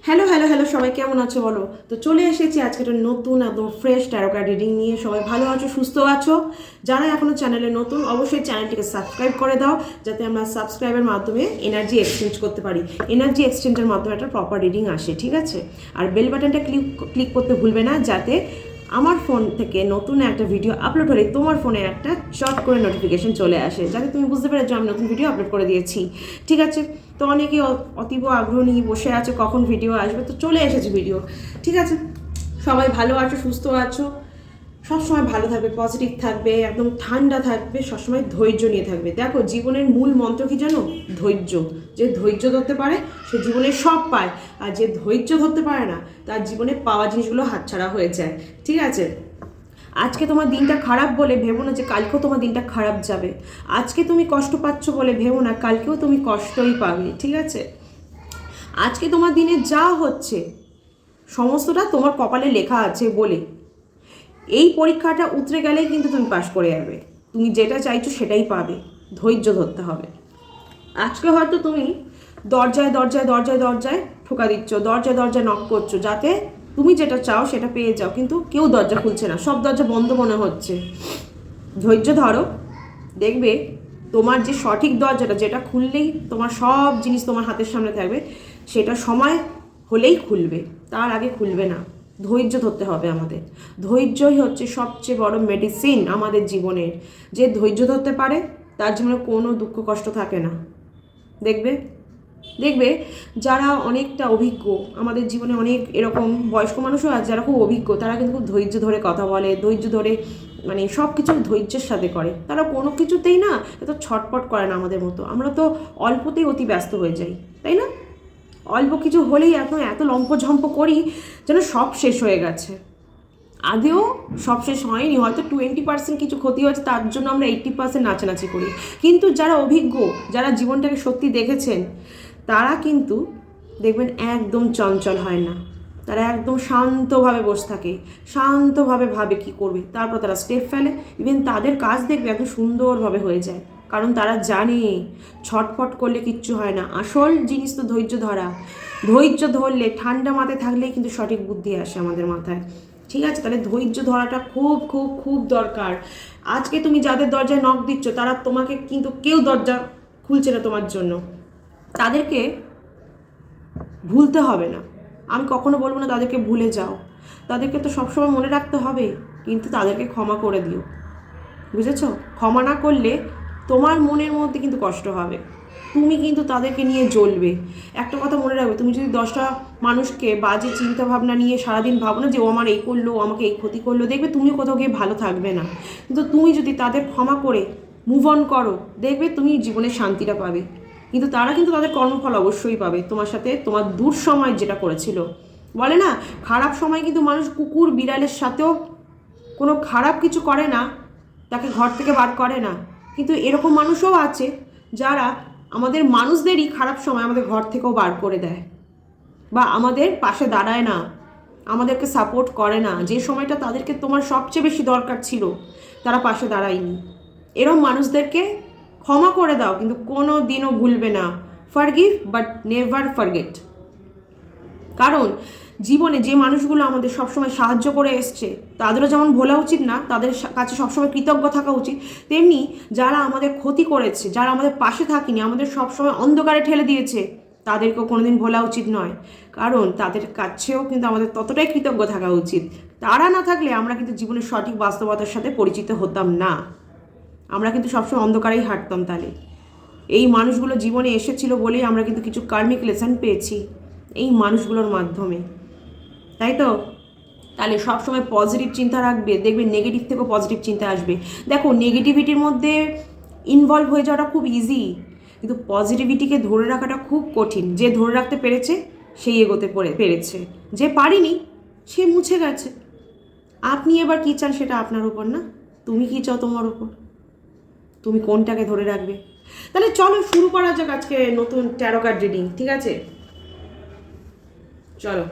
Hello hello hello সবাই কেমন আছো বলো। তো চলে এসেছি আজকে একটা নতুন একদম ফ্রেশ ট্যারো কার্ড রিডিং নিয়ে। সবাই ভালো আছো, সুস্থ আছো? যারা এখনো চ্যানেলে নতুন অবশ্যই চ্যানেলটিকে সাবস্ক্রাইব করে দাও, যাতে আমরা সাবস্ক্রাইবের মাধ্যমে এনার্জি এক্সচেঞ্জ করতে পারি। এনার্জি এক্সচেঞ্জের মাধ্যমে একটা প্রপার রিডিং আসে, ঠিক আছে? আর বেল বাটনটা ক্লিক করতে ভুলবে না, যাতে আমার ফোন থেকে নতুন একটা ভিডিও আপলোড হলে তোমার ফোনে একটা চট করে নোটিফিকেশন চলে আসে, যাতে তুমি বুঝতে পারো যে আমি নতুন ভিডিও আপলোড করে দিয়েছি, ঠিক আছে? তো অনেকেই অতীব আগ্রহ নিয়ে বসে আছে কখন ভিডিও আসবে, তো চলে এসেছে ভিডিও, ঠিক আছে? সবাই ভালো আছো, সুস্থ আছো, সবসময় ভালো থাকবে, পজিটিভ থাকবে, একদম ঠান্ডা থাকবে, সবসময় ধৈর্য নিয়ে থাকবে। দেখো, জীবনের মূল মন্ত্র কি জানো? ধৈর্য। যে ধৈর্য ধরতে পারে সে জীবনে সব পায়, আর যে ধৈর্য ধরতে পারে না তার জীবনে পাওয়া জিনিসগুলো হাতছাড়া হয়ে যায়, ঠিক আছে? আজকে তোমার দিনটা খারাপ বলে ভেবো না যে কালকেও তোমার দিনটা খারাপ যাবে। আজকে তুমি কষ্ট পাচ্ছ বলে ভেবো না কালকেও তুমি কষ্টই পাবে, ঠিক আছে? আজকে তোমার দিনে যা হচ্ছে সমস্তটা তোমার কপালে লেখা আছে বলে এই পরীক্ষাটা উতরে গেলেই কিন্তু তুমি পাশ করে যাবে। তুমি যেটা চাইছো সেটাই পাবে, ধৈর্য ধরতে হবে। আজকে হয়তো তুমি দরজায় দরজায় দরজায় দরজায় ঠোকা দিচ্ছ, দরজায় দরজায় নক করছো, যাতে তুমি যেটা চাও সেটা পেয়ে যাও, কিন্তু কেউ দরজা খুলছে না, সব দরজা বন্ধ মনে হচ্ছে। ধৈর্য ধরো, দেখবে তোমার যে সঠিক দরজাটা, যেটা খুললেই তোমার সব জিনিস তোমার হাতের সামনে থাকবে, সেটা সময় হলেই খুলবে, তার আগে খুলবে না। ধৈর্য ধরতে হবে আমাদের। ধৈর্যই হচ্ছে সবচেয়ে বড় মেডিসিন আমাদের জীবনের। যে ধৈর্য ধরতে পারে তার জীবনে কোনো দুঃখ কষ্ট থাকে না। দেখবে দেখবে যারা অনেকটা অভিজ্ঞ, আমাদের জীবনে অনেক এরকম বয়স্ক মানুষও আছে যারা খুব অভিজ্ঞ, তারা কিন্তু খুব ধৈর্য ধরে কথা বলে, ধৈর্য ধরে মানে সব কিছু ধৈর্যের সাথে করে। তারা কোনো কিছুতেই না এত ছটপট করে না আমাদের মতো। আমরা তো অল্পতেই অতি ব্যস্ত হয়ে যাই, তাই না? অল্প কিছু হলেই এখন এত লম্পঝম্প করি যেন সব শেষ হয়ে গেছে। আদেও সব শেষ হয়নি, হয়তো 20% কিছু ক্ষতি হয়েছে, তার জন্য আমরা 80% নাচানাচি করি। কিন্তু যারা অভিজ্ঞ, যারা জীবনটাকে সত্যি দেখেছেন, তারা কিন্তু দেখবেন একদম চঞ্চল হয় না। তারা একদম শান্তভাবে বসে থাকে, শান্তভাবে ভাবে কী করবে, তারপর তারা স্টেপ ফেলে। ইভেন তাদের কাজ দেখবে এত সুন্দরভাবে হয়ে যায়, কারণ তারা জানে ছটফট করলে কিচ্ছু হয় না। আসল জিনিস তো ধৈর্য ধরা। ধৈর্য ধরলে, ঠান্ডা মাথায় থাকলেই কিন্তু সঠিক বুদ্ধি আসে আমাদের মাথায়, ঠিক আছে? তাহলে ধৈর্য ধরাটা খুব খুব খুব দরকার। আজকে তুমি যাদের দরজায় নক দিচ্ছ, তারা তোমাকে কিন্তু কেউ দরজা খুলছে না তোমার জন্য। তাদেরকে ভুলতে হবে না, আমি কখনো বলবো না তাদেরকে ভুলে যাও। তাদেরকে তো সবসময় মনে রাখতে হবে, কিন্তু তাদেরকে ক্ষমা করে দিও, বুঝেছ? ক্ষমা না করলে তোমার মনের মধ্যে কিন্তু কষ্ট হবে, তুমি কিন্তু তাদেরকে নিয়ে জ্বলবে। একটা কথা মনে রাখবে, তুমি যদি 10টা মানুষকে বাজে চিন্তা ভাবনা নিয়ে সারাদিন ভাবো না যে ও আমার এই করলো, আমাকে এই ক্ষতি করলো, দেখবে তুমিও কোথাও গিয়ে ভালো থাকবে না। কিন্তু তুমি যদি তাদের ক্ষমা করে মুভ অন করো, দেখবে তুমি জীবনে শান্তিটা পাবে। কিন্তু তারা কিন্তু তাদের কর্মফল অবশ্যই পাবে তোমার সাথে, তোমার দূর সময় যেটা করেছিল। বলে না, খারাপ সময় কিন্তু মানুষ কুকুর বিড়ালের সাথেও কোনো খারাপ কিছু করে না, তাকে ঘর থেকে বার করে না। কিন্তু এরকম মানুষও আছে যারা আমাদের মানুষদেরই খারাপ সময় আমাদের ঘর থেকেও বার করে দেয়, বা আমাদের পাশে দাঁড়ায় না, আমাদেরকে সাপোর্ট করে না। যে সময়টা তাদেরকে তোমার সবচেয়ে বেশি দরকার ছিল, তারা পাশে দাঁড়ায়নি। এরকম মানুষদেরকে ক্ষমা করে দাও, কিন্তু কোনো দিনও ভুলবে না। Forgive but never forget. কারণ জীবনে যে মানুষগুলো আমাদের সবসময় সাহায্য করে এসছে, তাদেরও যেমন ভোলা উচিত না, তাদের কাছে সবসময় কৃতজ্ঞ থাকা উচিত। তেমনি যারা আমাদের ক্ষতি করেছে, যারা আমাদের পাশে থাকেনি, আমাদের সবসময় অন্ধকারে ঠেলে দিয়েছে, তাদেরকেও কোনোদিন ভোলা উচিত নয়। কারণ তাদের কাছেও কিন্তু আমাদের ততটাই কৃতজ্ঞ থাকা উচিত। তারা না থাকলে আমরা কিন্তু জীবনের সঠিক বাস্তবতার সাথে পরিচিত হতাম না, আমরা কিন্তু সবসময় অন্ধকারেই হাঁটতাম। তাহলে এই মানুষগুলো জীবনে এসেছিল বলেই আমরা কিন্তু কিছু কার্মিক লেসন পেয়েছি এই মানুষগুলোর মাধ্যমে, তাই তো? তাহলে সবসময় পজিটিভ চিন্তা রাখবে, দেখবে নেগেটিভ থেকেও পজিটিভ চিন্তা আসবে। দেখো, নেগেটিভিটির মধ্যে ইনভলভ হয়ে যাওয়াটা খুব ইজি, কিন্তু পজিটিভিটিকে ধরে রাখাটা খুব কঠিন। যে ধরে রাখতে পেরেছে সেই এগোতে পেরেছে, যে পারিনি সে মুছে গেছে। আপনি এবার কী চান সেটা আপনার উপর না, তুমি কী চাও তোমার উপর, তুমি কোনটাকে ধরে রাখবে। তাহলে চলো শুরু করা যাক আজকে নতুন ট্যারো কার্ড রিডিং, ঠিক আছে? চলো।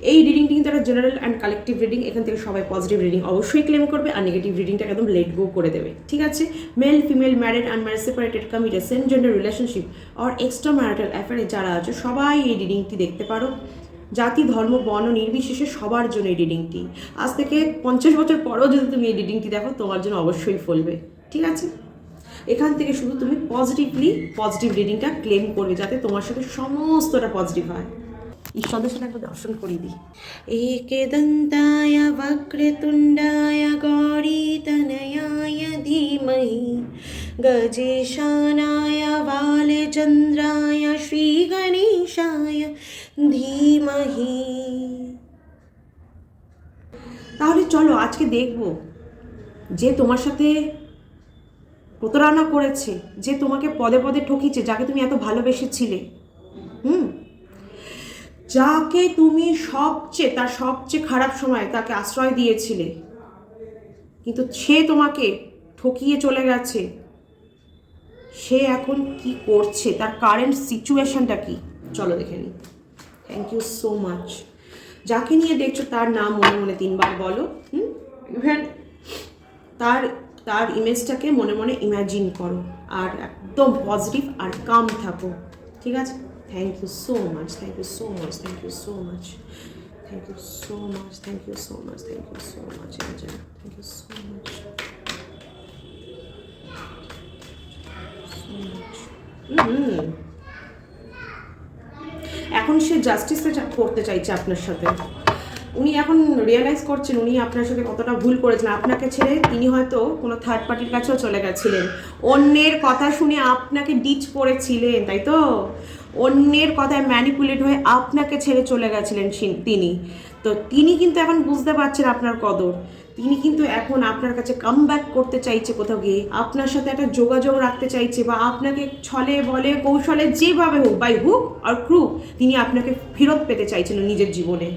এই রিডিংটি কিন্তু একটা জেনারেল অ্যান্ড কালেকটিভ রিডিং, এখান থেকে সবাই পজিটিভ রিডিং অবশ্যই ক্লেম করবে আর নেগেটিভ রিডিংটাকে একদম লেট গো করে দেবে, ঠিক আছে? Male, female, married, unmarried, separated, committed, same gender relationship আর এক্সট্রা ম্যারিটাল অ্যাফেয়ারে যারা আছে সবাই এই রিডিংটি দেখতে পারো। জাতি, ধর্ম, বর্ণ নির্বিশেষে সবার জন্য এই রিডিংটি। আজ থেকে 50 বছর পরেও যদি তুমি এই রিডিংটি দেখো তোমার জন্য অবশ্যই ফলবে, ঠিক আছে? এখান থেকে শুধু তুমি পজিটিভ রিডিংটা ক্লেম করবে যাতে তোমার সাথে সমস্তটা পজিটিভ হয়। ঈশ্বরদের সাথে একবার দর্শন করিয়ে দিই। একেদন্তায় বক্রতুণ্ডায় গৌরীতনয়ায় ধীমহি গজেশানায় বালচন্দ্রায় শ্রীগণেশায় ধীমহি। তাহলে চলো আজকে দেখবো যে তোমার সাথে প্রতারণা করেছে, যে তোমাকে পদে পদে ঠকিয়েছে, যাকে তুমি এত ভালোবেসেছিলে, যাকে তুমি তার সবচেয়ে খারাপ সময় তাকে আশ্রয় দিয়েছিলে, কিন্তু সে তোমাকে ঠকিয়ে চলে গেছে। সে এখন কি করছে, তার কারেন্ট সিচুয়েশনটা কি, চলো দেখে নিই। Thank you so much. যাকে নিয়ে দেখছো তার নাম মনে মনে 3 বার বলো। ইভেন তার ইমেজটাকে মনে মনে ইমাজিন করো আর একদম পজিটিভ আর কাম থাকো, ঠিক আছে? Thank you so much, thank you so much, thank you so much, thank you so much, thank you so much, thank you so much, thank you so much. এখন সে জাস্টিসটা করতে চাইছে আপনার সাথে। উনি এখন রিয়েলাইজ করছেন উনি আপনার সাথে কতটা ভুল করেছেন। আপনাকে ছেড়ে তিনি হয়তো কোনো থার্ড পার্টির কাছেও চলে গেছিলেন, অন্যের কথা শুনে আপনাকে ডিচ করেছিলেন, তাই তো? অন্যের কথায় ম্যানিপুলেট হয়ে আপনাকে ছেড়ে চলে গেছিলেন তিনি কিন্তু এখন বুঝতে পারছেন আপনার কদর। তিনি কিন্তু এখন আপনার কাছে কাম ব্যাক করতে চাইছে, কোথাও গিয়ে আপনার সাথে একটা যোগাযোগ রাখতে চাইছে, বা আপনাকে ছলে বলে কৌশলে যেভাবে হোক, বাই হুক আর ক্রুক, তিনি আপনাকে ফেরত পেতে চাইছেন নিজের জীবনে।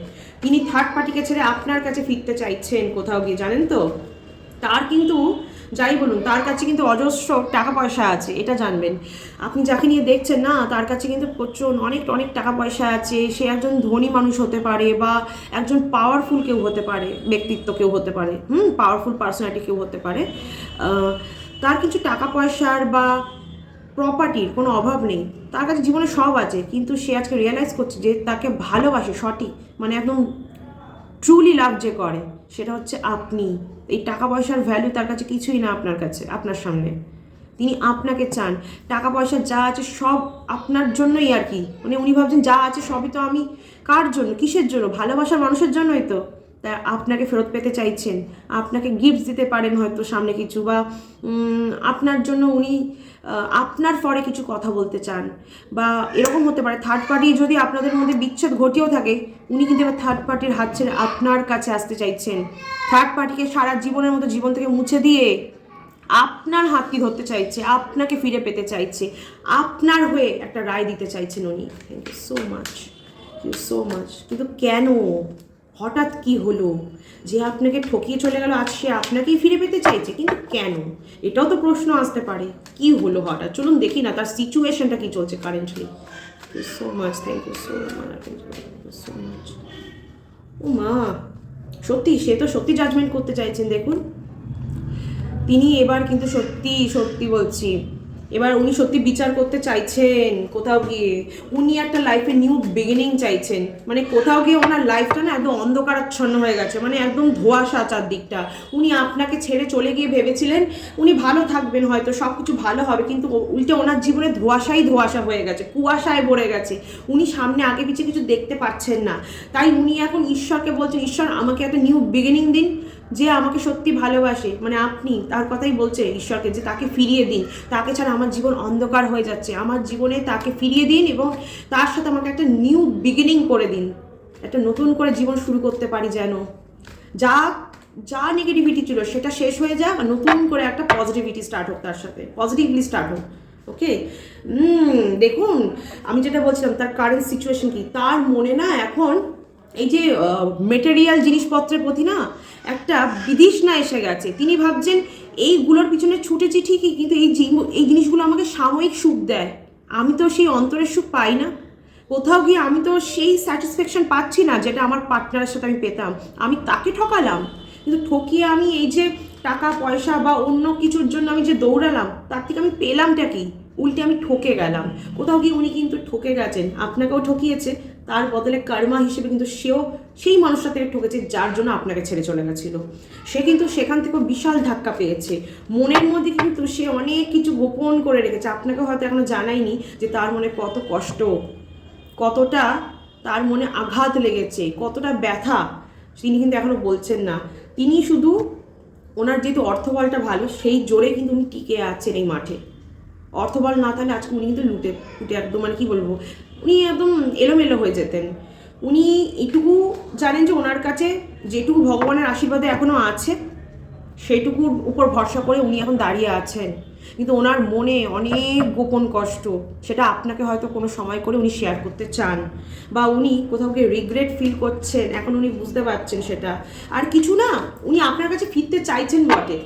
তিনি থার্ড পার্টিকে ছেড়ে আপনার কাছে ফিরতে চাইছেন কোথাও গিয়ে, জানেন তো? তার কিন্তু যাই বলুন তার কাছে কিন্তু অজস্র টাকা পয়সা আছে, এটা জানবেন। আপনি যাকে নিয়ে দেখছেন না, তার কাছে কিন্তু প্রচুর অনেক টাকা পয়সা আছে। সে একজন ধনী মানুষ হতে পারে, বা একজন পাওয়ারফুল কেউ হতে পারে, ব্যক্তিত্ব কেউ হতে পারে, পাওয়ারফুল পার্সোনালিটি কেউ হতে পারে। তার কিছু টাকা পয়সার বা প্রপার্টির কোনো অভাব নেই, তার কাছে জীবনে সব আছে, কিন্তু সে আজকে রিয়েলাইজ করছে যে তাকে ভালোবাসে সঠিক, মানে একদম ট্রুলি লাভ যে করে সেটা হচ্ছে আপনি। এই টাকা পয়সার ভ্যালু তার কাছে কিছুই না আপনার কাছে, আপনার সামনে। তিনি আপনাকে চান, টাকা পয়সা যা আছে সব আপনার জন্যই আর কি, মানে উনি ভাবছেন যা আছে সবই তো আমি কার জন্য, কিসের জন্য, ভালোবাসার মানুষের জন্যই তো। তাই আপনাকে ফেরত পেতে চাইছেন, আপনাকে গিফট দিতে পারেন হয়তো সামনে কিছু, বা আপনার জন্য উনি আপনার পরে কিছু কথা বলতে চান, বা এরকম হতে পারে থার্ড পার্টি যদি আপনাদের মধ্যে বিচ্ছেদ ঘটিয়েও থাকে, উনি কিন্তু এবার থার্ড পার্টির হাত ছেড়ে আপনার কাছে আসতে চাইছেন। থার্ড পার্টিকে সারা জীবনের মতো জীবন থেকে মুছে দিয়ে আপনার হাতটি ধরতে চাইছে, আপনাকে ফিরে পেতে চাইছে, আপনার হয়ে একটা রায় দিতে চাইছেন উনি। Thank you so much, thank you so much. কিন্তু কেন, হঠাৎ কি হলো যে আপনাকে ঠকিয়ে চলে গেল, আজ সে আপনাকেই ফিরে পেতে চাইছে? কিন্তু কেন, এটাও তো প্রশ্ন আসতে পারে। কি হলো হঠাৎ, চলুন দেখি না তার সিচুয়েশনটা কি চলছে currently. Thank you so much, thank you so much, thank you so much. ও মা, সত্যি সে তো সত্যি জাজমেন্ট করতে চাইছেন। দেখুন তিনি এবার কিন্তু সত্যি বলছি, এবার উনি সত্যি বিচার করতে চাইছেন কোথাও গিয়ে। উনি একটা লাইফে নিউ বিগিনিং চাইছেন, মানে কোথাও গিয়ে ওনার লাইফটা না একদম অন্ধকারাচ্ছন্ন হয়ে গেছে, মানে একদম ধোঁয়াশা চারদিকটা। উনি আপনাকে ছেড়ে চলে গিয়ে ভেবেছিলেন উনি ভালো থাকবেন, হয়তো সব কিছু ভালো হবে, কিন্তু উল্টে ওনার জীবনে ধোঁয়াশা হয়ে গেছে, কুয়াশায় ভরে গেছে। উনি সামনে আগে পিছিয়ে কিছু দেখতে পাচ্ছেন না, তাই উনি এখন ঈশ্বরকে বলছেন, ঈশ্বর আমাকে একটা নিউ বিগিনিং দিন, যে আমাকে সত্যি ভালোবাসে, মানে আপনি তার কথাই বলছে ঈশ্বরকে, যে তাকে ফিরিয়ে দিন, তাকে ছাড়া আমার জীবন অন্ধকার হয়ে যাচ্ছে, আমার জীবনে তাকে ফিরিয়ে দিন এবং তার সাথে আমাকে একটা নিউ বিগিনিং করে দিন, একটা নতুন করে জীবন শুরু করতে পারি, যেন যা নেগেটিভিটি ছিল সেটা শেষ হয়ে যাক আর নতুন করে একটা পজিটিভিটি স্টার্ট হোক, তার সাথে পজিটিভলি স্টার্ট হোক। ওকে, দেখুন আমি যেটা বলছিলাম তার কারেন্ট সিচুয়েশন কি, তার মনে না এখন এই যে মেটেরিয়াল জিনিসপত্রের প্রতি না একটা বিতৃষ্ণা এসে গেছে। তিনি ভাবছেন এইগুলোর পিছনে ছুটেছি ঠিকই, কিন্তু এই জিনিসগুলো আমাকে সাময়িক সুখ দেয়, আমি তো সেই অন্তরের সুখ পাই না। কোথাও গিয়ে আমি তো সেই স্যাটিসফ্যাকশন পাচ্ছি না যেটা আমার পার্টনারের সাথে আমি পেতাম। আমি তাকে ঠকালাম, কিন্তু ঠকিয়ে আমি এই যে টাকা পয়সা বা অন্য কিছুর জন্য আমি যে দৌড়ালাম, তার থেকে আমি পেলামটা কি? উল্টে আমি ঠকে গেলাম। কোথাও গিয়ে উনি কিন্তু ঠকে গেছেন, আপনাকেও ঠকিয়েছে, তার বদলে কর্মা হিসেবে কিন্তু সেও সেই মানুষটা থেকে ঠকেছে যার জন্য আপনাকে ছেড়ে চলে গেছিল। সে কিন্তু সেখান থেকেও বিশাল ধাক্কা পেয়েছে। মনের মধ্যে কিন্তু সে অনেক কিছু গোপন করে রেখেছে, আপনাকে হয়তো এখনো জানায়নি যে তার মনে কত কষ্ট, কতটা তার মনে আঘাত লেগেছে, কতটা ব্যথা তিনি কিন্তু এখনো বলছেন না। তিনি শুধু ওনার যেহেতু অর্থবলটা ভালো, সেই জোরে কিন্তু উনি টিকে আছেন এই মাঠে। অর্থবল না থাকলে আজকে উনি কিন্তু লুটে ফুটে একদম মানে কি বলবো, উনি একদম এলোমেলো হয়ে যেতেন। উনি এইটুকু জানেন যে ওনার কাছে যেটুকু ভগবানের আশীর্বাদে এখনও আছে, সেইটুকুর উপর ভরসা করে উনি এখন দাঁড়িয়ে আছেন। কিন্তু ওনার মনে অনেক গোপন কষ্ট, সেটা আপনাকে হয়তো কোনো সময় করে উনি শেয়ার করতে চান, বা উনি কোথাও গিয়ে রিগ্রেট ফিল করছেন, এখন উনি বুঝতে পারছেন সেটা। আর কিছু না, উনি আপনার কাছে ফিরতে চাইছেন বটে,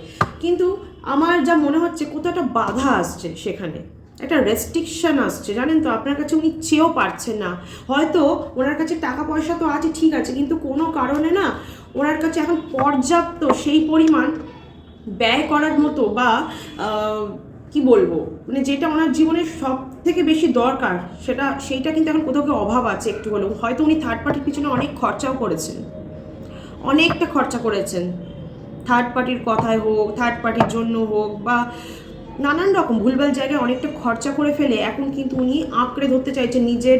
কিন্তু আমার যা মনে হচ্ছে কোথাও একটা বাধা আসছে, সেখানে একটা রেস্ট্রিকশন আসছে, জানেন তো। আপনার কাছে উনি চেয়েও পারছেন না। হয়তো ওনার কাছে টাকা পয়সা তো আছে, ঠিক আছে, কিন্তু কোনো কারণে না ওনার কাছে এখন পর্যাপ্ত সেই পরিমাণ ব্যয় করার মতো বা কি বলবো, মানে যেটা ওনার জীবনের সব থেকে বেশি দরকার, সেইটা কিন্তু এখন কোথাও অভাব আছে একটু হলেও। হয়তো উনি থার্ড পার্টির পিছনে অনেক খরচাও করেছেন, অনেকটা খরচা করেছেন, থার্ড পার্টির কথায় হোক, থার্ড পার্টির জন্য হোক, বা নানান রকম ভুলভাল জায়গায় অনেকটা খরচা করে ফেলে এখন কিন্তু উনি আঁকড়ে ধরতে চাইছেন নিজের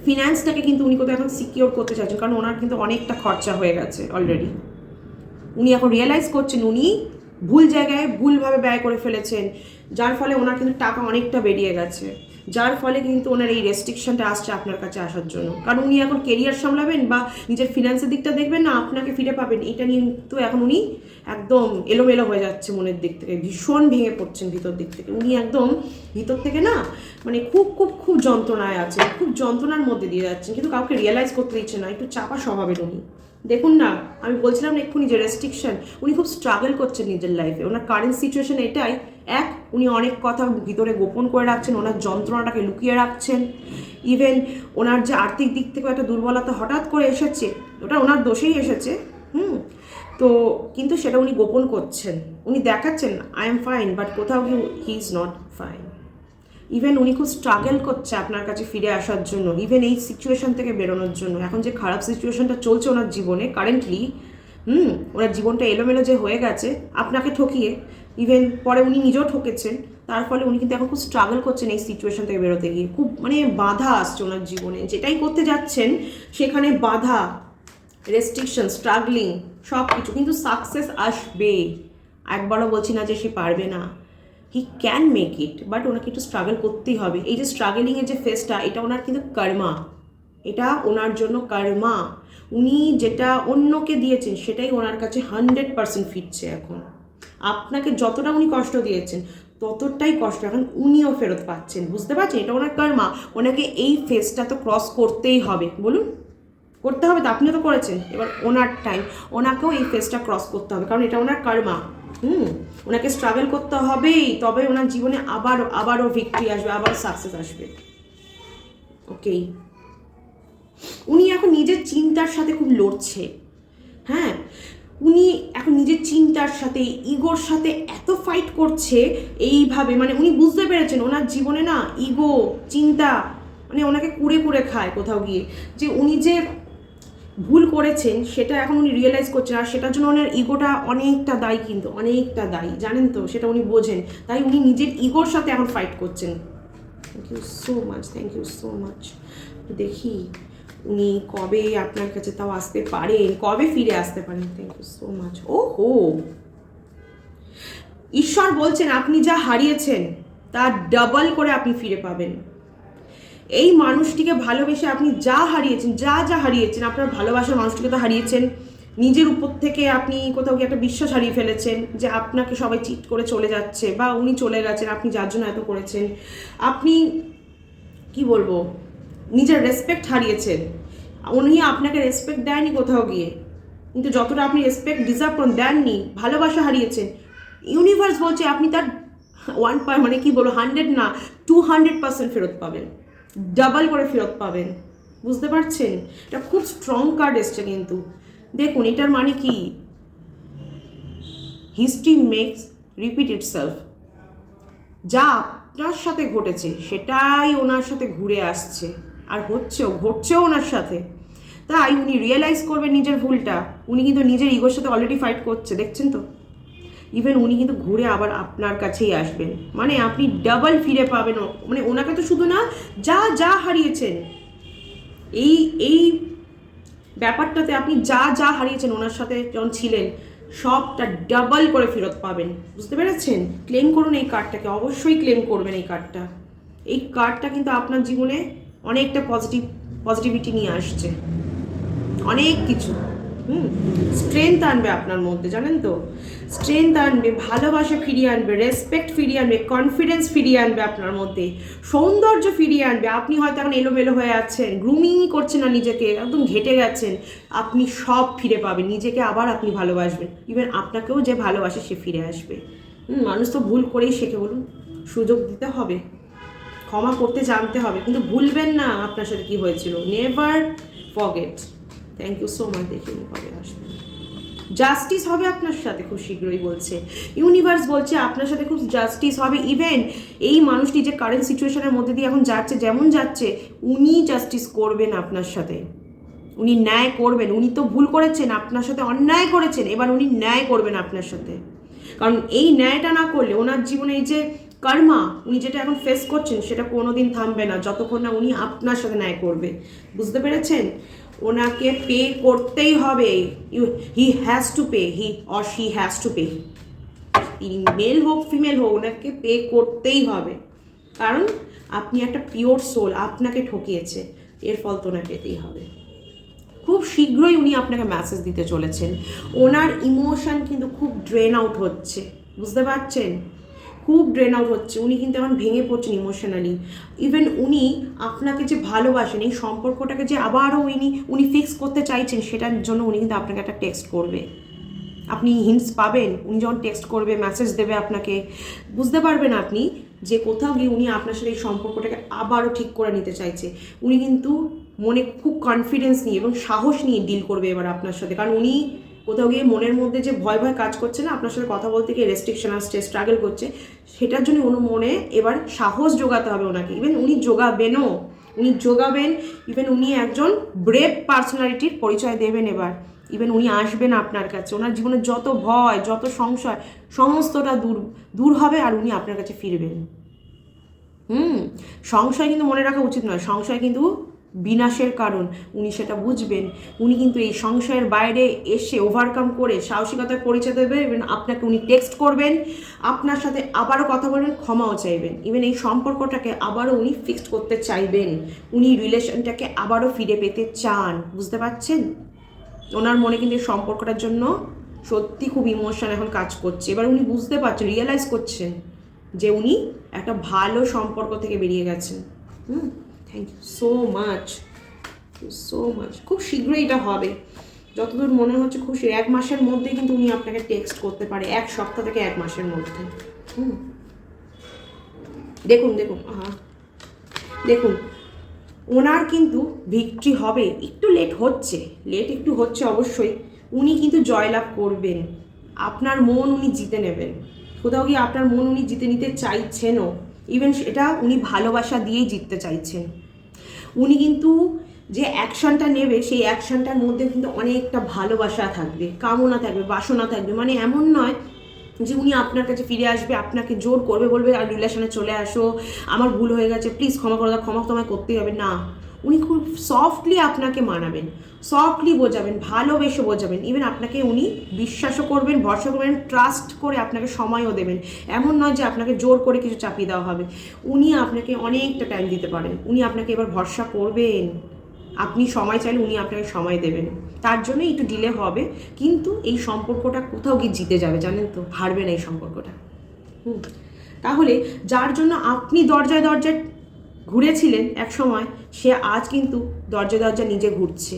ফিনান্সটাকে, কিন্তু উনি কোথাও এখন সিকিওর করতে চাইছেন, কারণ ওনার কিন্তু অনেকটা খরচা হয়ে গেছে অলরেডি। উনি এখন রিয়েলাইজ করছেন উনি ভুল জায়গায় ভুলভাবে ব্যয় করে ফেলেছেন, যার ফলে ওনার কিন্তু টাকা অনেকটা বেরিয়ে গেছে, যার ফলে কিন্তু ওনার এই রেস্ট্রিকশনটা আসছে আপনার কাছে আসার জন্য। কারণ উনি এখন কেরিয়ার সামলাবেন বা নিজের ফিনান্সের দিকটা দেখবেন না, আপনাকে ফিরে পাবেন, এটা নিয়ে কিন্তু এখন উনি একদম এলোমেলো হয়ে যাচ্ছে মনের দিক থেকে, ভীষণ ভেঙে পড়ছেন ভিতর দিক থেকে। উনি একদম ভিতর থেকে না মানে খুব খুব খুব যন্ত্রণায় আছেন, খুব যন্ত্রণার মধ্যে দিয়ে যাচ্ছেন, কিন্তু কাউকে রিয়েলাইজ করতে দিচ্ছে না। একটু চাপা স্বভাবের উনি। দেখুন না, আমি বলছিলাম না এক্ষুনি যে রেস্ট্রিকশন, উনি খুব স্ট্রাগল করছেন নিজের লাইফে। ওনার কারেন্ট সিচুয়েশন এটাই, উনি অনেক কথা ভিতরে গোপন করে রাখছেন, ওনার যন্ত্রণাটাকে লুকিয়ে রাখছেন। ইভেন ওনার যে আর্থিক দিক থেকেও একটা দুর্বলতা হঠাৎ করে এসেছে, ওটা ওনার দোষেই এসেছে। তো কিন্তু সেটা উনি গোপন করছেন, উনি দেখাচ্ছেন আই এম ফাইন, বাট কোথাও কি he is not fine. Even উনি খুব স্ট্রাগল করছে আপনার কাছে ফিরে আসার জন্য, ইভেন এই সিচুয়েশন থেকে বেরোনোর জন্য। এখন যে খারাপ সিচুয়েশনটা চলছে ওনার জীবনে কারেন্টলি, ওনার জীবনটা এলোমেলো যে হয়ে গেছে আপনাকে ঠকিয়ে, ইভেন পরে উনি নিজেও ঠকেছেন, তার ফলে উনি কিন্তু এখন খুব স্ট্রাগল করছেন এই সিচুয়েশন থেকে বেরোতে গিয়ে। খুব মানে বাধা আসছে ওনার জীবনে, যেটাই করতে যাচ্ছেন সেখানে বাধা, রেস্ট্রিকশন, স্ট্রাগলিং সব কিছু। কিন্তু সাকসেস আসবে, একবারও বলছি না যে সে পারবে না, he can make it, but ওনাকে একটু স্ট্রাগল করতেই হবে। এই যে স্ট্রাগলিংয়ের যে ফেসটা, এটা ওনার কিন্তু কর্মা, এটা ওনার জন্য কর্মা। উনি যেটা অন্যকে দিয়েছেন সেটাই ওনার কাছে 100% ফিরছে এখন। আপনাকে যতটা উনি কষ্ট দিয়েছেন ততটাই কষ্ট এখন উনিও ফেরত পাচ্ছেন, বুঝতে পারছেন? এটা ওনার কর্মা। ওনাকে এই ফেসটা তো ক্রস করতেই হবে, বলুন করতে হবে তো, আপনিও তো করেছেন, এবার ওনার টাইম, ওনাকেও এই ফেসটা ক্রস করতে হবে, কারণ এটা ওনার কর্মা। ওনাকে স্ট্রাগল করতে হবেই, তবে ওনার জীবনে আবারও ভিক্টরি আসবে, আবার সাকসেস আসবে। ওকে, উনি এখন নিজের চিন্তার সাথে খুব লড়ছে। হ্যাঁ, উনি এখন নিজের চিন্তার সাথে, ইগোর সাথে এত ফাইট করছে এইভাবে, মানে উনি বুঝতে পেরেছেন ওনার জীবনে না ইগো, চিন্তা মানে ওনাকে কুড়ে কুড়ে খায় কোথাও গিয়ে। যে উনি যে ভুল করেছেন সেটা এখন উনি রিয়েলাইজ করছেন, আর সেটার জন্য ওনার ইগোটা অনেকটা দায়ী, কিন্তু অনেকটা দায়ী, জানেন তো, সেটা উনি বোঝেন। তাই উনি নিজের ইগোর সাথে এখন ফাইট করছেন। Thank you so much, thank you so much. দেখি উনি কবে আপনার কাছে তাও আসতে পারেন, কবে ফিরে আসতে পারেন। Thank you so much. ও হো, ঈশ্বর বলছেন আপনি যা হারিয়েছেন তার ডাবল করে আপনি ফিরে পাবেন। এই মানুষটিকে ভালোবেসে আপনি যা হারিয়েছেন, যা হারিয়েছেন, আপনার ভালোবাসার মানুষটিকে তো হারিয়েছেন, নিজের উপর থেকে আপনি কোথাও গিয়ে একটা বিশ্বাস হারিয়ে ফেলেছেন যে আপনাকে সবাই চিট করে চলে যাচ্ছে, বা উনি চলে গেছেন আপনি যার জন্য এত করেছেন। আপনি কি বলবো, নিজের রেসপেক্ট হারিয়েছেন, উনি আপনাকে রেসপেক্ট দেয়নি কোথাও গিয়ে, কিন্তু যতটা আপনি রেসপেক্ট ডিজার্ভ করেন দেননি। ভালোবাসা হারিয়েছেন, ইউনিভার্স বলছে আপনি তার মানে কি বলবো 100 না 200% ফেরত পাবেন। ডাবল করে ফেরত পাবেন। বুঝতে পারছেন? এটা খুব স্ট্রং কার্ড এসছে কিন্তু। দেখুন এটার মানে কি, হিস্ট্রি মেক্স রিপিট ইটসেলফ। যা আপনার সাথে ঘটেছে সেটাই ওনার সাথে ঘুরে আসছে, আর ঘটছেও ওনার সাথে। তাই উনি রিয়েলাইজ করবেন নিজের ভুলটা। উনি কিন্তু নিজের ইগোর সাথে অলরেডি ফাইট করছে, দেখছেন তো। ইভেন উনি কিন্তু ঘুরে আবার আপনার কাছেই আসবেন, মানে আপনি ডাবল ফিরে পাবেন। মানে ওনাকে তো শুধু না, যা যা হারিয়েছেন এই এই ব্যাপারটাতে, আপনি যা যা হারিয়েছেন ওনার সাথে যখন ছিলেন, সবটা ডাবল করে ফেরত পাবেন। বুঝতে পেরেছেন? ক্লেম করুন এই কার্ডটাকে, অবশ্যই ক্লেম করবেন এই কার্ডটা। এই কার্ডটা কিন্তু আপনার জীবনে অনেকটা পজিটিভিটি নিয়ে আসছে, অনেক কিছু। স্ট্রেংথ আনবে আপনার মধ্যে, জানেন তো। স্ট্রেংথ আনবে, ভালোবাসা ফিরিয়ে আনবে, রেসপেক্ট ফিরিয়ে আনবে, কনফিডেন্স ফিরিয়ে আনবে আপনার মধ্যে, সৌন্দর্য ফিরিয়ে আনবে। আপনি হয়তো এখন এলোমেলো হয়ে আছেন, গ্রুমিং করছেন না নিজেকে, একদম ঘেটে গেছেন, আপনি সব ফিরে পাবেন। নিজেকে আবার আপনি ভালোবাসবেন, ইভেন আপনাকেও যে ভালোবাসে সে ফিরে আসবে। মানুষ তো ভুল করেই শেখে, বলুন। সুযোগ দিতে হবে, ক্ষমা করতে জানতে হবে, কিন্তু ভুলবেন না আপনার সাথে কি হয়েছিল। Never forget. Thank you so much. দেখুন কবে আসবে, জাস্টিস হবে আপনার সাথে খুব শীঘ্রই বলছে ইউনিভার্স, বলছে আপনার সাথে খুব জাস্টিস হবে। ইভেন এই মানুষটি যে কারেন্ট সিচুয়েশনের মধ্যে দিয়ে এখন যাচ্ছে, যেমন যাচ্ছে, উনি জাস্টিস করবেন আপনার সাথে, উনি ন্যায় করবেন। উনি তো ভুল করেছেন, আপনার সাথে অন্যায় করেছেন, এবার উনি ন্যায় করবেন আপনার সাথে। কারণ এই ন্যায়টা না করলে ওনার জীবনে এই যে কর্মা উনি যেটা এখন ফেস করছেন সেটা কোনোদিন থামবে না যতক্ষণ না উনি আপনার সাথে ন্যায় করবে। বুঝতে পেরেছেন? ওনাকে পে করতেই হবে। He has to pay, he or she has to pay. তিনি মেল হোক ফিমেল হোক, ওনাকে পে করতেই হবে। কারণ আপনি একটা পিওর সোল, আপনাকে ঠকিয়েছে, এর ফল তো ওনাকে পেতেই হবে। খুব শীঘ্রই উনি আপনাকে মেসেজ দিতে চলেছেন। ওনার ইমোশন কিন্তু খুব ড্রেন আউট হচ্ছে, বুঝতে পারছেন? খুব ড্রেন আউট হচ্ছে। উনি কিন্তু এখন ভেঙে পড়ছেন ইমোশনালি। ইভেন উনি আপনাকে যে ভালোবাসেন, এই সম্পর্কটাকে যে আবারও উনি ফিক্স করতে চাইছেন, সেটার জন্য উনি কিন্তু আপনাকে একটা টেক্সট করবে। আপনি হিন্টস পাবেন, উনি যখন টেক্সট করবে, মেসেজ দেবে আপনাকে, বুঝতে পারবেন আপনি যে কোথাও গিয়ে উনি আপনার সাথে এই সম্পর্কটাকে আবারও ঠিক করে নিতে চাইছে। উনি কিন্তু মনে খুব কনফিডেন্স নিয়ে এবং সাহস নিয়ে ডিল করবে এবার আপনার সাথে। কারণ উনি কোথাও গিয়ে মনের মধ্যে যে ভয় ভয় কাজ করছে না, আপনার সাথে কথা বলতে গিয়ে রেস্ট্রিকশন আসছে, স্ট্রাগল করছে, সেটার জন্য ওনার মনে এবার সাহস জোগাতে হবে ওনাকে। ইভেন উনি যোগাবেন। ইভেন উনি একজন ব্রেভ পার্সোনালিটির পরিচয় দেবেন এবার। ইভেন উনি আসবেন আপনার কাছে, ওনার জীবনে যত ভয়, যত সংশয়, সমস্তটা দূর হবে, আর উনি আপনার কাছে ফিরবেন। সংশয় কিন্তু মনে রাখা উচিত নয়, সংশয় কিন্তু বিনাশের কারণ। উনি সেটা বুঝবেন। উনি কিন্তু এই সংশয়ের বাইরে এসে ওভারকাম করে সাহসিকতার পরিচয় দেবে। ইভেন আপনাকে উনি টেক্সট করবেন, আপনার সাথে আবারও কথা বলবেন, ক্ষমাও চাইবেন। ইভেন এই সম্পর্কটাকে আবারও উনি ফিক্সড করতে চাইবেন। উনি রিলেশনটাকে আবারও ফিরে পেতে চান, বুঝতে পারছেন? ওনার মনে কিন্তু এই সম্পর্কটার জন্য সত্যি খুব ইমোশন এখন কাজ করছে। এবার উনি বুঝতে পারছেন, রিয়েলাইজ করছেন যে উনি একটা ভালো সম্পর্ক থেকে বেরিয়ে গেছেন। Thank you so much. খুব শীঘ্রই এটা হবে, যতদূর মনে হচ্ছে খুব 1 মাসের মধ্যে কিন্তু উনি আপনাকে টেক্সট করতে পারে, 1 সপ্তাহ থেকে 1 মাসের মধ্যে। দেখুন ওনার কিন্তু ভিক্টরি হবে। একটু লেট হচ্ছে অবশ্যই। উনি কিন্তু জয়লাভ করবেন, আপনার মন উনি জিতে নেবেন। কোথাও গিয়ে আপনার মন উনি জিতে নিতে চাইছেনও। ইভেন সেটা উনি ভালোবাসা দিয়েই জিততে চাইছেন। উনি কিন্তু যে অ্যাকশনটা নেবে, সেই অ্যাকশনটার মধ্যে কিন্তু অনেকটা ভালোবাসা থাকবে, কামনা থাকবে, বাসনা থাকবে। মানে এমন নয় যে উনি আপনার কাছে ফিরে আসবে, আপনাকে জোর করবে, বলবে আর রিলেশনে চলে আসো, আমার ভুল হয়ে গেছে, প্লিজ ক্ষমা করে দাও, ক্ষমা তোমায় করতেই হবে না। উনি খুব সফটলি আপনাকে মানাবেন, সফটলি বোঝাবেন, ভালোবেসে বোঝাবেন। ইভেন আপনাকে উনি বিশ্বাসও করবেন, ভরসা করবেন, ট্রাস্ট করে আপনাকে সময়ও দেবেন। এমন নয় যে আপনাকে জোর করে কিছু চাপিয়ে দেওয়া হবে। উনি আপনাকে অনেকটা টাইম দিতে পারেন। উনি আপনাকে এবার ভরসা করবেন, আপনি সময় চাইলে উনি আপনাকে সময় দেবেন। তার জন্য একটু ডিলে হবে, কিন্তু এই সম্পর্কটা কোথাও গিয়ে জিতে যাবে, জানেন তো। হারবে না এই সম্পর্কটা। তাহলে যার জন্য আপনি দরজায় ঘুরেছিলেন এক সময়, সে আজ কিন্তু দরজা নিজে ঘুরছে,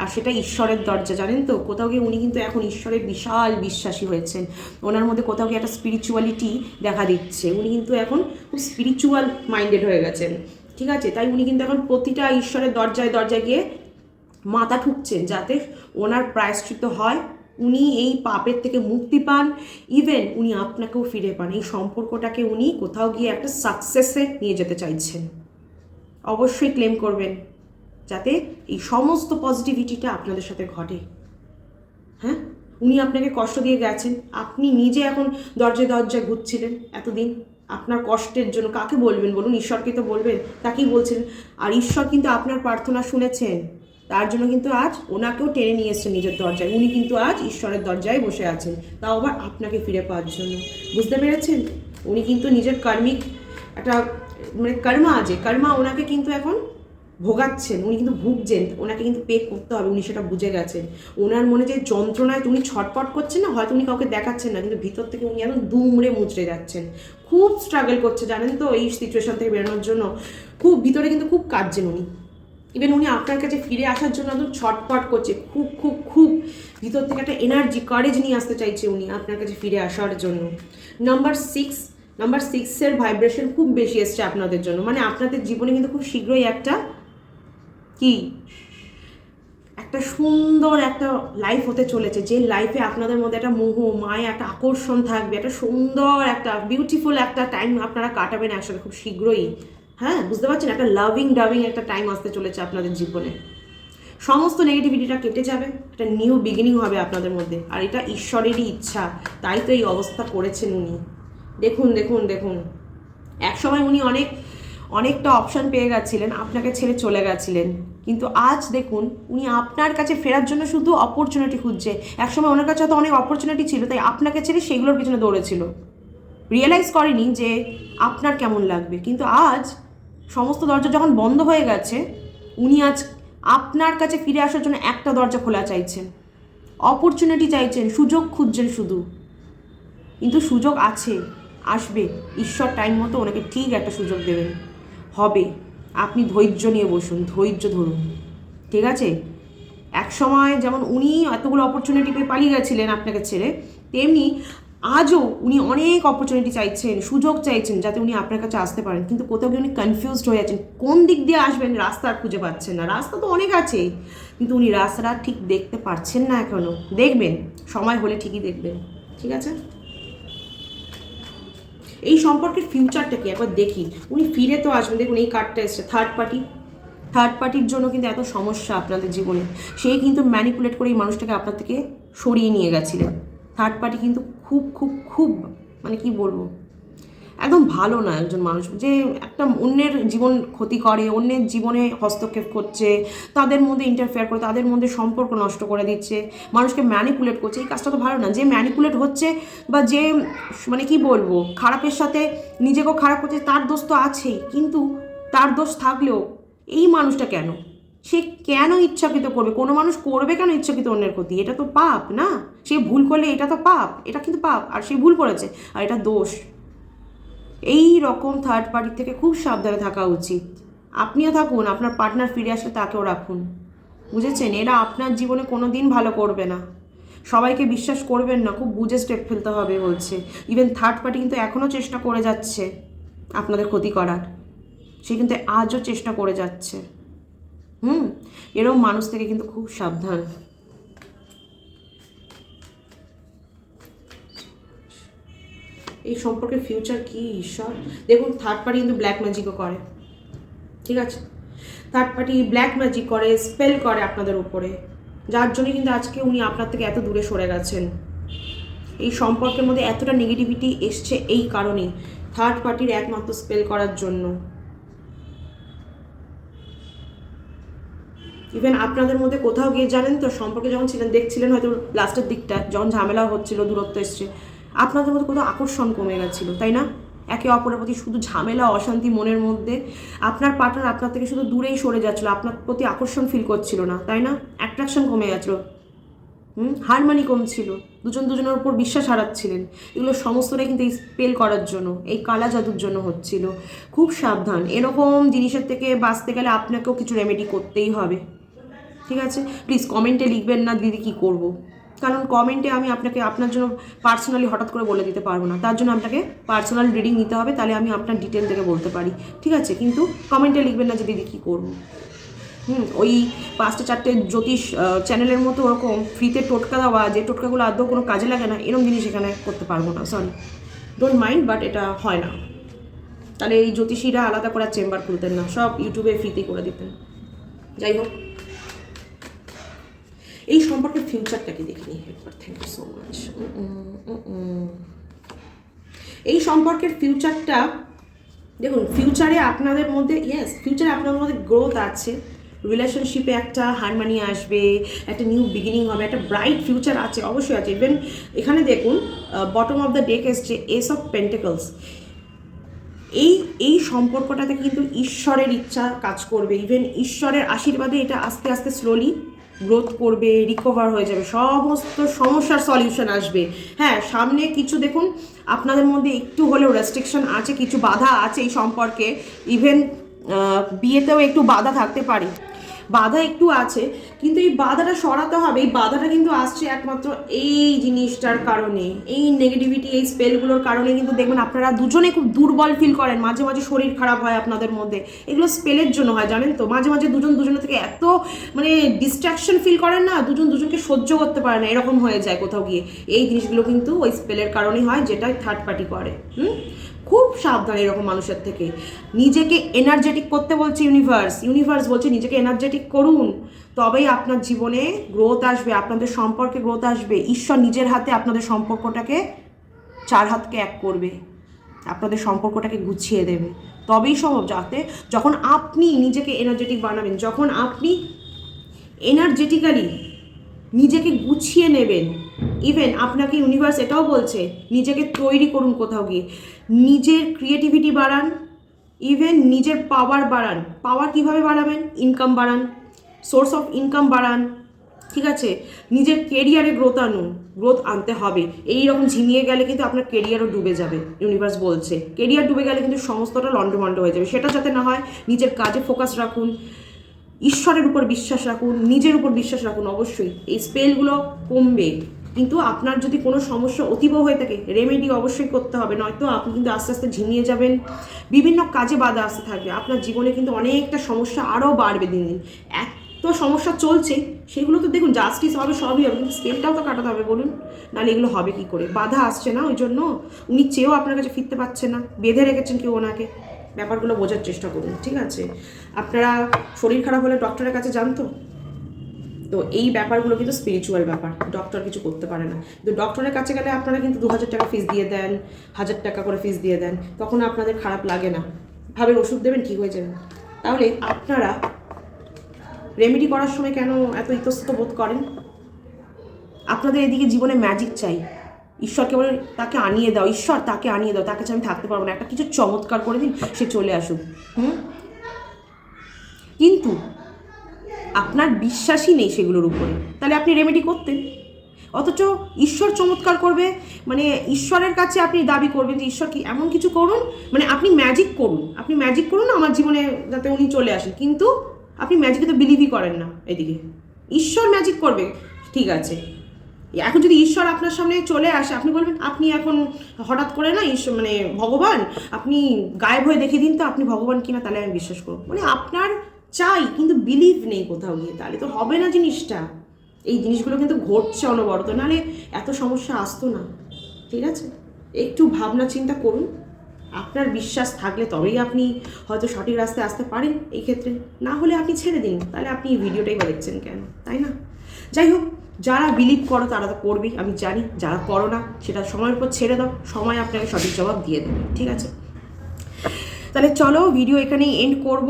আর সেটা ঈশ্বরের দরজা, জানেন তো। কোথাও গিয়ে উনি কিন্তু এখন ঈশ্বরের বিশাল বিশ্বাসী হয়েছেন। ওনার মধ্যে কোথাও গিয়ে একটা স্পিরিচুয়ালিটি দেখা দিচ্ছে। উনি কিন্তু এখন খুব স্পিরিচুয়াল মাইন্ডেড হয়ে গেছেন। ঠিক আছে, তাই উনি কিন্তু এখন প্রতিটা ঈশ্বরের দরজায় দরজায় গিয়ে মাথা ঠুকছেন যাতে ওনার প্রায়শ্চিত্ত হয়, উনি এই পাপের থেকে মুক্তি পান, ইভেন উনি আপনাকেও ফিরে পান। এই সম্পর্কটাকে উনি কোথাও গিয়ে একটা সাকসেসে নিয়ে যেতে চাইছেন। অবশ্যই ক্লেম করবেন যাতে এই সমস্ত পজিটিভিটিটা আপনাদের সাথে ঘটে। হ্যাঁ, উনি আপনাকে কষ্ট দিয়ে গেছেন, আপনি নিজে এখন দরজায় দরজায় ঘুরছিলেন এতদিন আপনার কষ্টের জন্য। কাকে বলবেন বলুন? ঈশ্বরকে তো বলবেন, তাকেই বলছেন। আর ঈশ্বর কিন্তু আপনার প্রার্থনা শুনেছেন, তার জন্য কিন্তু আজ ওনাকেও টেনে নিয়ে এসছেন নিজের দরজায়। উনি কিন্তু আজ ঈশ্বরের দরজায় বসে আছেন, তাও আবার আপনাকে ফিরে পাওয়ার জন্য। বুঝতে পেরেছেন? উনি কিন্তু নিজের কার্মিক একটা মানে কর্মা ওনাকে কিন্তু এখন ভোগাচ্ছেন, উনি কিন্তু ভুগছেন, ওনাকে কিন্তু পে করতে হবে, উনি সেটা বুঝে গেছেন। ওনার মনে যে যন্ত্রণায় উনি ছটপট করছেন না, হয়তো উনি কাউকে দেখাচ্ছেন না, কিন্তু ভিতর থেকে উনি একদম দুমড়ে মুচড়ে যাচ্ছেন। খুব স্ট্রাগল করছে জানেন তো এই সিচুয়েশন থেকে বেরোনোর জন্য, খুব ভিতরে কিন্তু খুব কাঁদছেন উনি। ইভেন উনি আপনার কাছে ফিরে আসার জন্য একদম ছটপট করছে, খুব খুব খুব ভিতর থেকে একটা এনার্জি কারেজ নিয়ে আসতে চাইছে উনি আপনার কাছে ফিরে আসার জন্য। নাম্বার সিক্সের ভাইব্রেশন খুব বেশি এসছে আপনাদের জন্য, মানে আপনাদের জীবনে কিন্তু খুব শীঘ্রই একটা সুন্দর একটা লাইফ হতে চলেছে, যে লাইফে আপনাদের মধ্যে একটা মোহ মায়া একটা আকর্ষণ থাকবে, একটা সুন্দর একটা বিউটিফুল একটা টাইম আপনারা কাটাবেন একসাথে খুব শীঘ্রই। হ্যাঁ, বুঝতে পারছেন? একটা লাভিং একটা টাইম আসতে চলেছে আপনাদের জীবনে। সমস্ত নেগেটিভিটিটা কেটে যাবে, একটা নিউ বিগিনিং হবে আপনাদের মধ্যে, আর এটা ঈশ্বরেরই ইচ্ছা, তাই তো এই অবস্থা করেছেন উনি। দেখুন দেখুন দেখুন, একসময় উনি অনেকটা অপশান পেয়ে গেছিলেন, আপনাকে ছেড়ে চলে গেছিলেন, কিন্তু আজ দেখুন উনি আপনার কাছে ফেরার জন্য শুধু অপরচুনিটি খুঁজছে। একসময় ওনার কাছে হয়তো অনেক অপরচুনিটি ছিল, তাই আপনাকে ছেড়ে সেগুলোর পিছনে দৌড়েছিল, রিয়েলাইজ করেনি যে আপনার কেমন লাগবে। কিন্তু আজ সমস্ত দরজা যখন বন্ধ হয়ে গেছে, উনি আজ আপনার কাছে ফিরে আসার জন্য একটা দরজা খোলা চাইছেন, অপরচুনিটি চাইছেন, সুযোগ খুঁজছেন শুধু। কিন্তু সুযোগ আছে, আসবে, ঈশ্বর টাইম মতো ওনাকে ঠিক একটা সুযোগ দেবেন, হবে। আপনি ধৈর্য নিয়ে বসুন, ধৈর্য ধরুন, ঠিক আছে? এক সময় যেমন উনি এতগুলো অপরচুনিটি পেয়ে পালিয়ে গেছিলেন আপনাকে ছেড়ে, তেমনি আজও উনি অনেক অপরচুনিটি চাইছেন, সুযোগ চাইছেন যাতে উনি আপনার কাছে আসতে পারেন। কিন্তু কোথাও গিয়ে উনি কনফিউজড হয়ে যাচ্ছেন, কোন দিক দিয়ে আসবেন রাস্তা আর খুঁজে পাচ্ছেন না। রাস্তা তো অনেক আছে, কিন্তু উনি রাস্তাটা ঠিক দেখতে পারছেন না এখনও। দেখবেন, সময় হলে ঠিকই দেখবেন, ঠিক আছে? এই সম্পর্কের ফিউচারটাকে একবার দেখি, উনি ফিরে তো আসবেন। দেখুন এই কার্ডটা এসছে, থার্ড পার্টির জন্য কিন্তু এত সমস্যা আপনাদের জীবনে, সেই কিন্তু ম্যানিপুলেট করে এই মানুষটাকে আপনার থেকে সরিয়ে নিয়ে গেছিলেন। থার্ড পার্টি কিন্তু খুব খুব খুব মানে কি বলবো, একদম ভালো না একজন মানুষ, যে একটা অন্যের জীবন ক্ষতি করে, অন্যের জীবনে হস্তক্ষেপ করছে, তাদের মধ্যে ইন্টারফেয়ার করে, তাদের মধ্যে সম্পর্ক নষ্ট করে দিচ্ছে, মানুষকে ম্যানিপুলেট করছে। এই কাজটা তো ভালো না। যে ম্যানিপুলেট হচ্ছে বা যে মানে কি বলবো খারাপের সাথে নিজেকেও খারাপ করছে, তার দোষ তো আছেই, কিন্তু তার দোষ থাকলেও এই মানুষটা সে কেন ইচ্ছাকৃত করবে? কোনো মানুষ করবে কেন ইচ্ছাকৃত অন্যের ক্ষতি? এটা তো পাপ না? সে ভুল করলে এটা তো পাপ, এটা কিন্তু পাপ, আর সে ভুল করেছে আর এটা দোষ। এই রকম থার্ড পার্টি থেকে খুব সাবধানে থাকা উচিত। আপনিও থাকুন, আপনার পার্টনার ফিরে আসলে তাকেও রাখুন, বুঝেছেন? এরা আপনার জীবনে কোনো দিন ভালো করবে না। সবাইকে বিশ্বাস করবেন না, খুব বুঝে স্টেপ ফেলতে হবে বলছে। ইভেন থার্ড পার্টি কিন্তু এখনও চেষ্টা করে যাচ্ছে আপনাদের ক্ষতি করার, সে কিন্তু আজও চেষ্টা করে যাচ্ছে। এরকম মানুষ থেকে কিন্তু খুব সাবধান। এই সম্পর্কের ফিউচার কি ঈশ্বর? দেখুন থার্ড পার্টি কিন্তু ব্ল্যাক ম্যাজিকও করে, ঠিক আছে? থার্ড পার্টি ব্ল্যাক ম্যাজিক করে, স্পেল করে আপনাদের উপরে, যার জন্য কিন্তু আজকে উনি আপনার থেকে এত দূরে সরে গেছেন। এই সম্পর্কের মধ্যে এতটা নেগেটিভিটি এসছে এই কারণেই, থার্ড পার্টির একমাত্র স্পেল করার জন্য। ইভেন আপনাদের মধ্যে কোথাও গিয়ে জানেন তো, সম্পর্কে যখন ছিলেন দেখছিলেন হয়তো লাস্টের দিকটা যখন ঝামেলা হচ্ছিল, দূরত্ব এসছে, আপনাদের মধ্যে কোথাও আকর্ষণ কমে গেছিলো, তাই না? একে অপরের প্রতি শুধু ঝামেলা, অশান্তি মনের মধ্যে, আপনার পার্টনার আপনার থেকে শুধু দূরেই সরে যাচ্ছিলো, আপনার প্রতি আকর্ষণ ফিল করছিল না, তাই না? অ্যাট্রাকশন কমে গেছিলো, হারমানি কমছিল, দুজনের উপর বিশ্বাস হারাচ্ছিলেন। এগুলো সমস্তটাই কিন্তু এই স্পেল করার জন্য, এই কালা জাদুর জন্য হচ্ছিল। খুব সাবধান, এরকম জিনিসের থেকে বাঁচতে গেলে আপনাকেও কিছু রেমেডি করতেই হবে, ঠিক আছে? প্লিজ কমেন্টে লিখবেন না দিদি কী করব, কারণ কমেন্টে আমি আপনাকে আপনার জন্য পার্সোনালি হঠাৎ করে বলে দিতে পারবো না, তার জন্য আপনাকে পার্সোনাল রিডিং নিতে হবে, তাহলে আমি আপনার ডিটেল থেকে বলতে পারি, ঠিক আছে? কিন্তু কমেন্টে লিখবেন না যে দিদি কী করবো। ওই 5টে 4টে জ্যোতিষ চ্যানেলের মতো ওরকম ফ্রিতে টোটকা দেওয়া, যে টোটকাগুলো আদৌ কোনো কাজে লাগে না, এরকম জিনিস এখানে করতে পারবো না, সরি, ডোন্ট মাইন্ড, বাট এটা হয় না। তাহলে এই জ্যোতিষীরা আলাদা করে চেম্বার খুলতেন না, সব ইউটিউবে ফ্রিতেই করে দিতেন। যাই হোক, এই সম্পর্কের ফিউচারটাকে দেখে নিই একবার। Thank you so much. এই সম্পর্কের ফিউচারটা দেখুন, ফিউচারে আপনাদের মধ্যে ফিউচারে আপনাদের মধ্যে গ্রোথ আছে, রিলেশনশিপে একটা হারমোনি আসবে, একটা নিউ বিগিনিং হবে, একটা ব্রাইট ফিউচার আছে, অবশ্যই আছে। ইভেন এখানে দেখুন বটম অফ দ্য ডেক এসছে এস অফ পেন্টিকলস। এই সম্পর্কটাতে কিন্তু ঈশ্বরের ইচ্ছা কাজ করবে, ইভেন ঈশ্বরের আশীর্বাদে এটা আস্তে আস্তে স্লোলি গ্রোথ করবে, রিকভার হয়ে যাবে, সমস্ত সমস্যার সলিউশন আসবে। হ্যাঁ, সামনে কিছু দেখুন আপনাদের মধ্যে একটু হলেও রেস্ট্রিকশন আছে, কিছু বাধা আছে এই সম্পর্কে, ইভেন বিয়েতেও একটু বাধা থাকতে পারে, বাধা একটু আছে, কিন্তু এই বাধাটা সরাতে হবে। এই বাধাটা কিন্তু আসছে একমাত্র এই জিনিসটার কারণে, এই নেগেটিভিটি, এই স্পেলগুলোর কারণে কিন্তু দেখবেন আপনারা দুজনে খুব দুর্বল ফিল করেন, মাঝে মাঝে শরীর খারাপ হয় আপনাদের মধ্যে, এগুলো স্পেলের জন্য হয়, জানেন তো? মাঝে মাঝে দুজনের থেকে এত মানে ডিস্ট্রাকশন ফিল করেন না, দুজনকে সহ্য করতে পারে না, এরকম হয়ে যায় কোথাও গিয়ে। এই জিনিসগুলো কিন্তু ওই স্পেলের কারণেই হয়, যেটা থার্ড পার্টি করে। খুব সাবধান এরকম মানুষের থেকে। নিজেকে এনার্জেটিক করতে বলছে ইউনিভার্স বলছে নিজেকে এনার্জেটিক করুন, তবেই আপনার জীবনে গ্রোথ আসবে, আপনাদের সম্পর্কে গ্রোথ আসবে। ঈশ্বর নিজের হাতে আপনাদের সম্পর্কটাকে 4 হাতকে এক করবে, আপনাদের সম্পর্কটাকে গুছিয়ে দেবে, তবেই সম্ভব। যাতে যখন আপনি নিজেকে এনার্জেটিক বানাবেন, যখন আপনি এনার্জেটিক্যালি নিজেকে গুছিয়ে নেবেন, ইভেন আপনাকে ইউনিভার্স এটাও বলছে নিজেকে তৈরি করুন কোথাও গিয়ে, নিজের ক্রিয়েটিভিটি বাড়ান, ইভেন নিজের পাওয়ার বাড়ান। পাওয়ার কীভাবে বাড়াবেন? ইনকাম বাড়ান, সোর্স অফ ইনকাম বাড়ান, ঠিক আছে? নিজের কেরিয়ারে গ্রোথ আনতে হবে। এই রকম ঝিমিয়ে গেলে কিন্তু আপনার কেরিয়ারও ডুবে যাবে, ইউনিভার্স বলছে। কেরিয়ার ডুবে গেলে কিন্তু সমস্তটা লন্ডভন্ড হয়ে যাবে, সেটা যাতে না হয় নিজের কাজে ফোকাস রাখুন, ঈশ্বরের উপর বিশ্বাস রাখুন, নিজের উপর বিশ্বাস রাখুন। অবশ্যই এই স্পেলগুলো কমবে, কিন্তু আপনার যদি কোনো সমস্যা অতীব হয়ে থাকে রেমেডি অবশ্যই করতে হবে, নয়তো আপনি কিন্তু আস্তে আস্তে ঝিমিয়ে যাবেন, বিভিন্ন কাজে বাধা আসতে থাকবে, আপনার জীবনে কিন্তু অনেকটা সমস্যা আরও বাড়বে দিন দিন। এত সমস্যা চলছে, সেগুলো তো দেখুন জাস্টিস হবে, সবই হবে, কিন্তু স্পেলটাও তো কাটাতে হবে বলুন, নাহলে এগুলো হবে কী করে? বাধা আসছে না, ওই জন্য উনি চেয়েও আপনার কাছে ফিরতে পারছেন না, বেঁধে রেখেছেন কেউ ওনাকে। ব্যাপারগুলো বোঝার চেষ্টা করুন, ঠিক আছে? আপনারা শরীর খারাপ হলে ডক্টরের কাছে যান তো এই ব্যাপারগুলো কিন্তু স্পিরিচুয়াল ব্যাপার, ডক্টর কিছু করতে পারে না। কিন্তু ডক্টরের কাছে গেলে আপনারা কিন্তু 2000 টাকা ফিস দিয়ে দেন, 1000 টাকা করে ফিস দিয়ে দেন, তখন আপনাদের খারাপ লাগে না, ভাবেন ওষুধ দেবেন ঠিক হয়ে যাবেন। তাহলে আপনারা রেমেডি করার সময় কেন এত ইতস্তত বোধ করেন? আপনাদের এদিকে জীবনে ম্যাজিক চাই, ঈশ্বরকে বলে তাকে আনিয়ে দাও, ঈশ্বর তাকে আনিয়ে দাও, তার কাছে আমি থাকতে পারবো না, একটা কিছু চমৎকার করে দিন, সে চলে আসুক। কিন্তু আপনার বিশ্বাসই নেই সেগুলোর উপরে, তাহলে আপনি রেমেডি করতেন। অথচ ঈশ্বর চমৎকার করবে, মানে ঈশ্বরের কাছে আপনি দাবি করবেন যে ঈশ্বর কি এমন কিছু করুন, মানে আপনি ম্যাজিক করুন আমার জীবনে যাতে উনি চলে আসেন, কিন্তু আপনি ম্যাজিকে তো বিলিভই করেন না। এদিকে ঈশ্বর ম্যাজিক করবে, ঠিক আছে, এখন যদি ঈশ্বর আপনার সামনে চলে আসে, আপনি বলবেন আপনি এখন হঠাৎ করে না ঈশ্বর মানে ভগবান, আপনি গায়েব হয়ে দেখিয়ে দিন তো আপনি ভগবান কিনা, তাহলে আমি বিশ্বাস করব। মানে আপনার চাই কিন্তু বিলিভ নেই কোথাও গিয়ে, তাহলে তো হবে না জিনিসটা। এই জিনিসগুলো কিন্তু ঘটছে অনবরত, নাহলে এত সমস্যা আসতো না, ঠিক আছে? একটু ভাবনা চিন্তা করুন, আপনার বিশ্বাস থাকলে তবেই আপনি হয়তো সঠিক রাস্তায় আসতে পারেন এই ক্ষেত্রে, না হলে আপনি ছেড়ে দিন, তাহলে আপনি এই ভিডিওটাই বা দেখছেন কেন, তাই না? যাই হোক, যারা বিলিভ করো তারা তো করবেই, আমি জানি, যারা করো না সেটা সময়ের উপর ছেড়ে দাও, সময় আপনাকে সঠিক জবাব দিয়ে দেবে, ঠিক আছে? তাহলে চলো ভিডিও এখানেই এন্ড করব।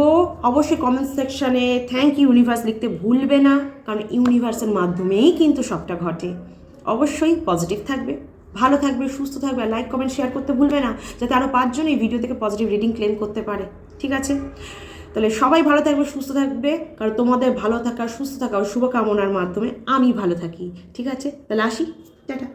অবশ্যই কমেন্ট সেকশানে থ্যাংক ইউ ইউনিভার্স লিখতে ভুলবে না, কারণ ইউনিভার্সের মাধ্যমেই কিন্তু সবটা ঘটে। অবশ্যই পজিটিভ থাকবে, ভালো থাকবে, সুস্থ থাকবে, লাইক কমেন্ট শেয়ার করতে ভুলবে না, যাতে আরও 5 জন এই ভিডিও থেকে পজিটিভ রিডিং ক্লেম করতে পারে, ঠিক আছে? তাহলে সবাই ভালো থাকবে, সুস্থ থাকবে, কারণ তোমাদের ভালো থাকা সুস্থ থাকা ও শুভকামনার মাধ্যমে আমি ভালো থাকি, ঠিক আছে? তাহলে আসি, টাটা।